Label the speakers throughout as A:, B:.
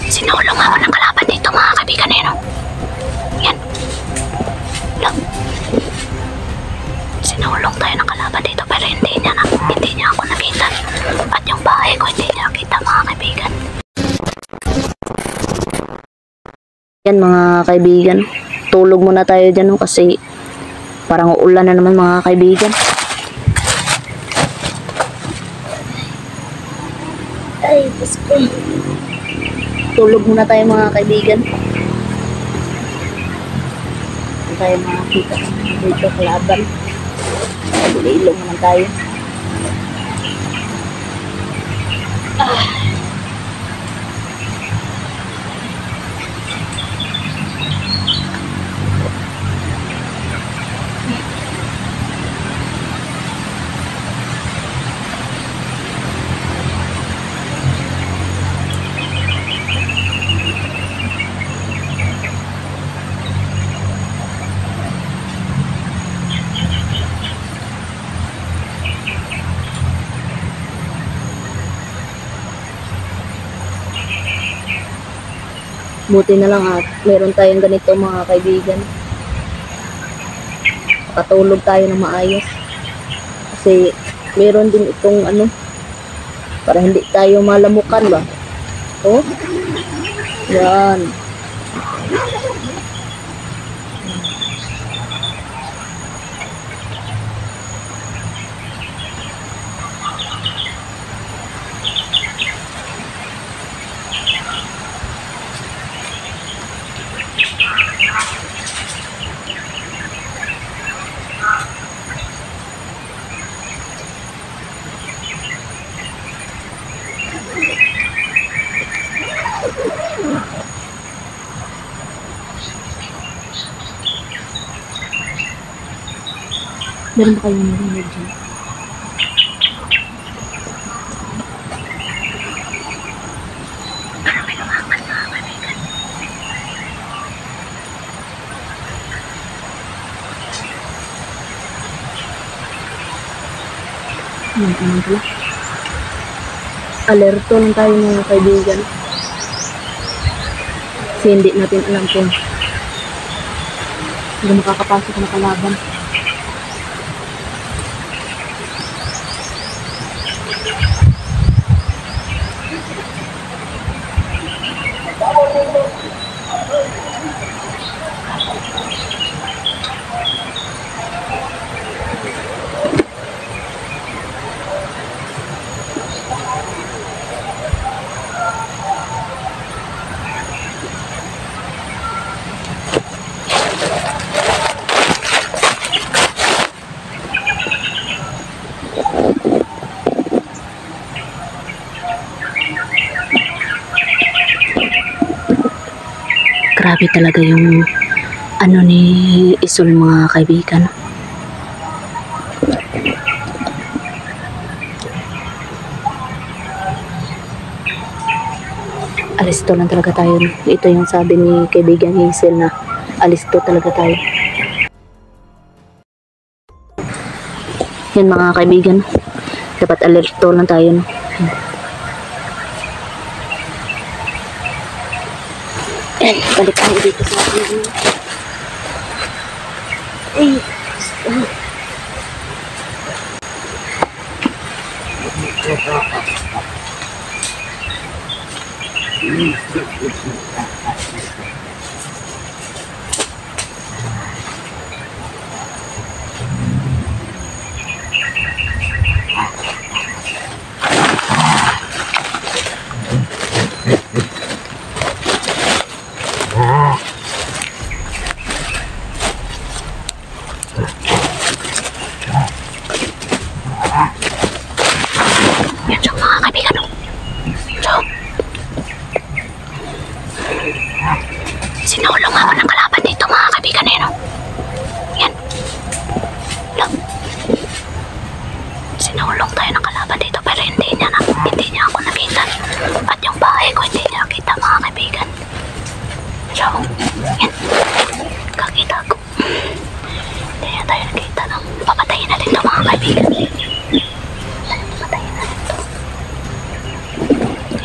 A: Sinulong ako ng kalaban dito mga kaibigan eh, no? Yan. Sinulong tayo ng kalaban dito pero hindi niya ako nakita. At yung bahay ko hindi niya nakita mga kaibigan. Yan mga kaibigan. Tulog muna tayo dyan no? Kasi parang uulan na naman mga kaibigan. Ay, Pasko. Tulog muna tayo mga kaibigan. Hindi tayo makakita dito kalaban. Ilong naman tayo. Buti na lang at meron tayong ganito mga kaibigan. Patulog tayo ng maayos. Kasi meron din itong ano, para hindi tayo malamukan ba? Oh. Yan. Meron ba kayo narinig dyan? Parang may lumakas mga kaibigan. Ayan ka naman pala. Alerto lang tayo mga kaibigan. Kasi hindi natin alam kung hindi makakapasok na kalaban. Grabe talaga yung ano ni Isul mga kaibigan. Alisto lang talaga tayo. Ito yung sabi ni kaibigan Hazel na alisto talaga tayo. Yan mga kaibigan. Dapat alerto lang tayo. Balik tayo dito sa akin. Ay, yan siya mga kaibigan.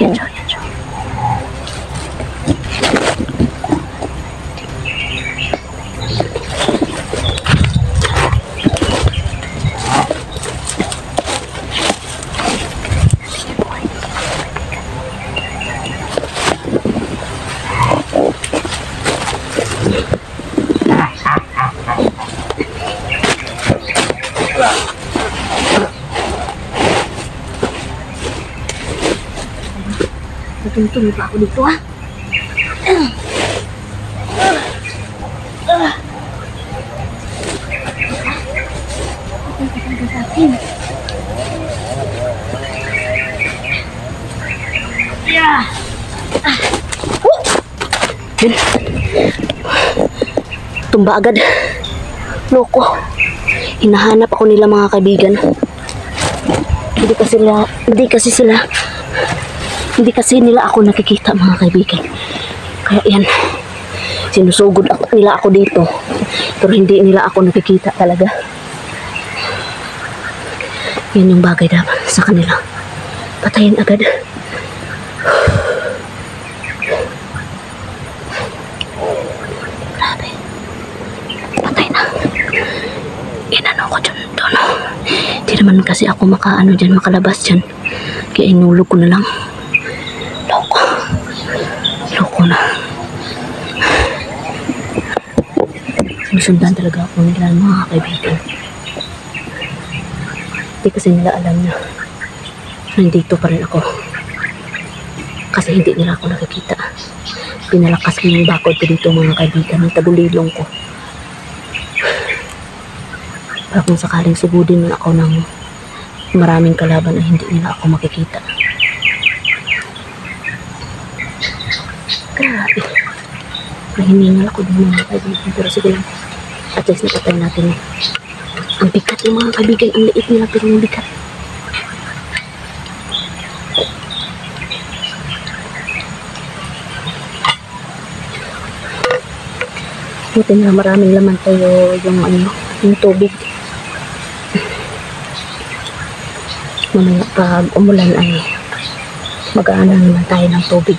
A: Yan siya, yan siya. Tungtong pa ako dito ah. Yeah. Tumba agad. Loko. Hinahanap ako nila mga kaibigan. Hindi kasi nila ako nakikita mga kaibigan. Kaya yan, sinusugod nila ako dito. Pero hindi nila ako nakikita talaga. Yan yung bagay dapat sa kanila. Patayin agad. Grabe. Patay na. Inano ko dyan doon. Hindi naman kasi ako makalabas dyan. Kaya inulog ko na lang. Loko na. Sinusundan talaga ako nila mga kaibigan. Hindi kasi nila alam na nandito pa rin ako. Kasi hindi nila ako nakikita. Pinalakas ko yung bakod ko dito mga kaibigan. Ang tagulilong ko. Para kung sakaling sugudin ako ng maraming kalaban na hindi nila ako makikita. Grabe. Nahiningal ako din mga kaibigan. Pero sige lang. At least napatay natin. Ang bigat yung mga kaibigan. Ang liit nila pero ang bigat. Buti na maraming laman tayo yung tubig. Mamaya pag umulan ay mag-aana naman tayo ng tubig.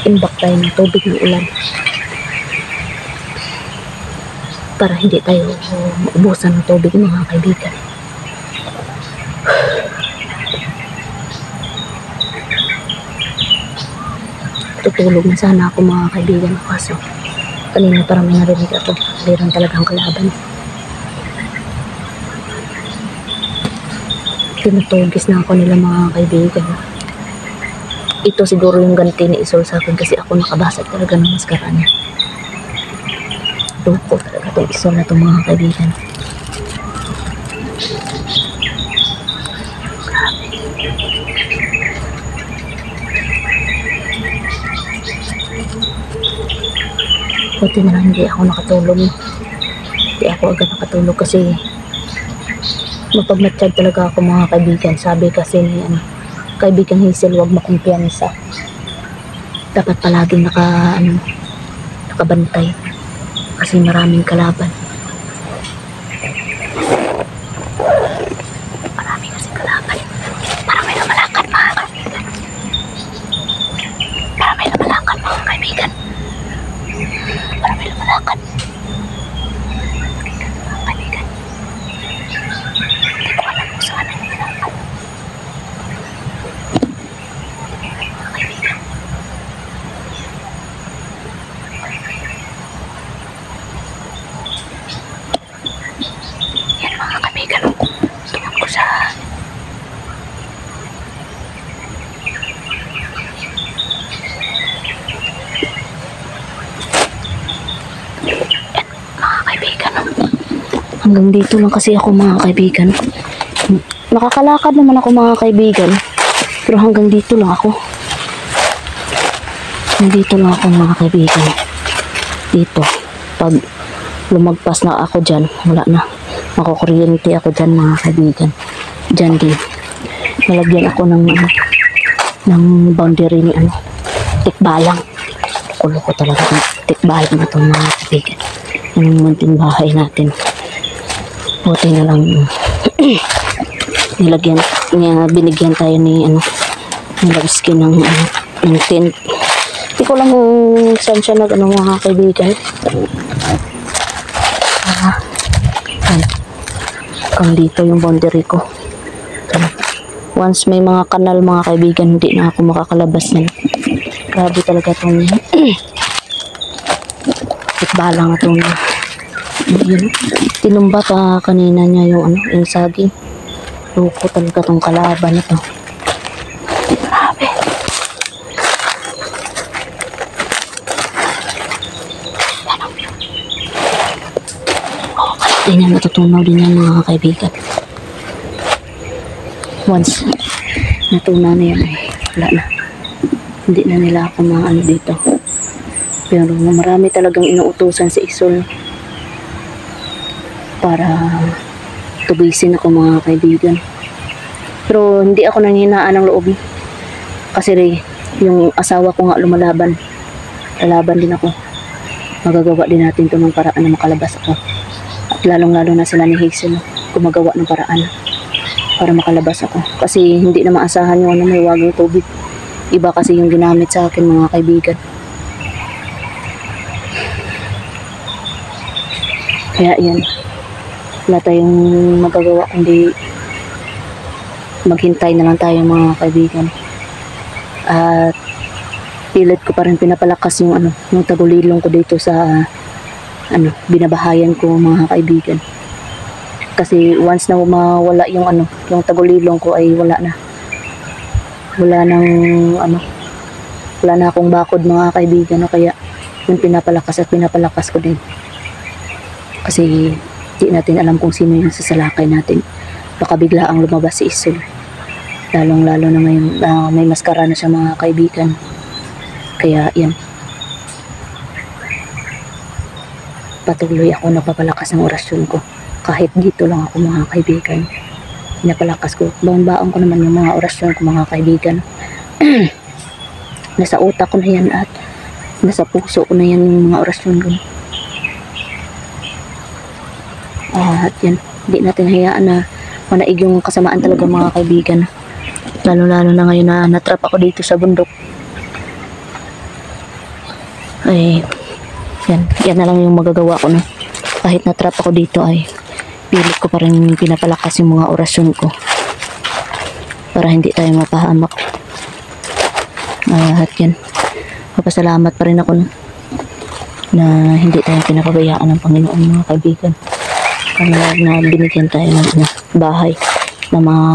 A: Imbak tayo ng tubig ng ulan para hindi tayo maubusan ng tubig mga kaibigan. Tutulog na sana ako mga kaibigan, kaso kanina parang may narinig ako. Meron talagang kalaban. Tinutugis na ako nila mga kaibigan. Ito siguro yung ganti ni Isol sa akin kasi ako nakabasag talaga ng maskara niya. Loko talaga itong Isol na itong mga kaibigan. Buti na lang hindi ako nakatulog. Hindi ako agad nakatulog kasi mapagmatsyag talaga ako mga kaibigan. Sabi kasi ni kaibigang Hazel, huwag makumpiyansa. Dapat palaging nakabantay kasi maraming kalaban. Marami kasi kalaban. Parang may lumalakad mga kaibigan. Parang may lumalakad mga kaibigan. Parang may lumalakad. Mga kaibigan. Hindi ko alam kung saan ang lumalakad. Hanggang dito lang kasi ako mga kaibigan. Nakakalakad naman ako mga kaibigan. Pero hanggang dito lang ako. Nandito lang ako mga kaibigan. Dito. Pag lumagpas na ako dyan, wala na. Makukuryente ako dyan mga kaibigan. Dyan din. Nalagyan ako ng boundary ni tikbalang. Kulo ko talaga ng tikbalang na itong mga kaibigan. Yan ang munting bahay natin. Buti na lang binigyan tayo Nilabski ng tent. Hindi ko lang kung saan siya mga kaibigan. Yan. Hanggang dito yung boundary ko. Once may mga kanal mga kaibigan, hindi na ako makakalabas yan. Grabe talaga itong balang itong tinumba pa kanina niya yung saging. Loko talaga itong kalaban ito. Grabe. Din yan, natutunaw din yan mga kaibigan. Once natunaw na yan, wala na. Hindi na nila ako maano dito. Pero marami talagang inuutusan si Isol para tubisin ako mga kaibigan. Pero hindi ako nanghinaan ng loob. Kasi yung asawa ko nga lumalaban. Lalaban din ako. Magagawa din natin ito ng paraan na makalabas ako. At lalong-lalo na sila ni Hazel gumagawa ng paraan para makalabas ako. Kasi hindi na maasahan yung may wagang tubig. Iba kasi yung ginamit sa akin mga kaibigan. Kaya yan. Wala tayong magagawa kundi maghintay na lang tayo mga kaibigan. At pilit ko pa rin pinapalakas yung tagulilong ko dito sa binabahayan ko mga kaibigan. Kasi once na mawala yung tagulilong ko ay wala na. Wala na akong bakod mga kaibigan, kaya yung pinapalakas ko din. Kasi di natin alam kung sino yung sasalakay natin. Baka bigla ang lumabas si Isol. Lalong-lalo na ngayon may maskara na siya mga kaibigan. Kaya yan. Patuloy ako nagpapalakas ng orasyon ko. Kahit dito lang ako mga kaibigan. Pinapalakas ko. Baon-baon ko naman yung mga orasyon ko mga kaibigan. Nasa utak ko na yan at nasa puso ko na yan yung mga orasyon ko. At yan. Hindi natin hayaan na manaig yung kasamaan talaga mga kaibigan. Lalo-lalo na ngayon na natrap ako dito sa bundok. Ay, yan na lang yung magagawa ko na. Kahit natrap ako dito ay pilit ko pa rin pinapalakas yung mga orasyon ko para hindi tayo mapahamak. At yan, papasalamat pa rin ako na hindi tayo pinapabayaan ng Panginoon mga kaibigan. Na binigyan tayo ng bahay na mga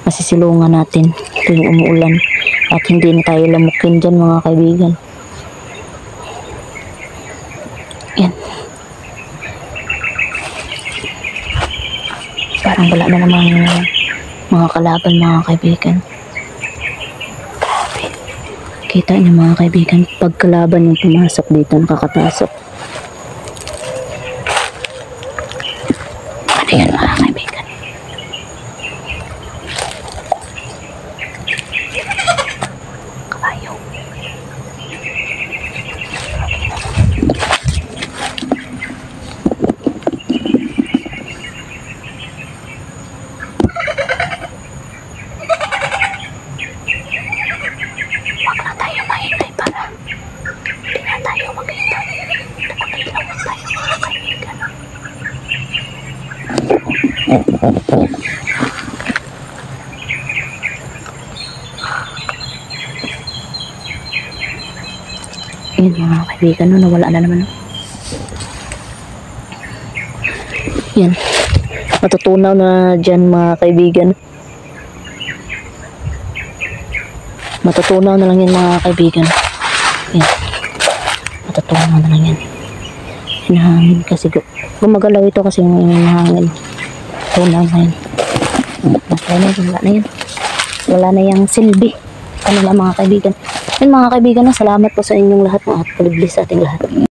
A: masisilungan natin tuwing umuulan at hindi na tayo lamukin dyan mga kaibigan. Yan. Parang wala na namang mga kalaban mga kaibigan. Grabe. Kita niyo mga kaibigan, pag kalaban yung pumasok dito, nakakatasok. Ano yan mga kaibigan? Kabayo. Yan mga kaibigan, nawala na naman. Yan. Matutunaw na dyan mga kaibigan. Matutunaw na lang yan mga kaibigan. Yan. Matutunaw na lang yan. Hinahangin kasi gumagalaw ito kasi may hangin. Tunaw na yan. Wala na yan. Wala na yung silbi. Ano lang mga kaibigan. Yun mga kaibigan, salamat po sa inyong lahat at God bless sa ating lahat.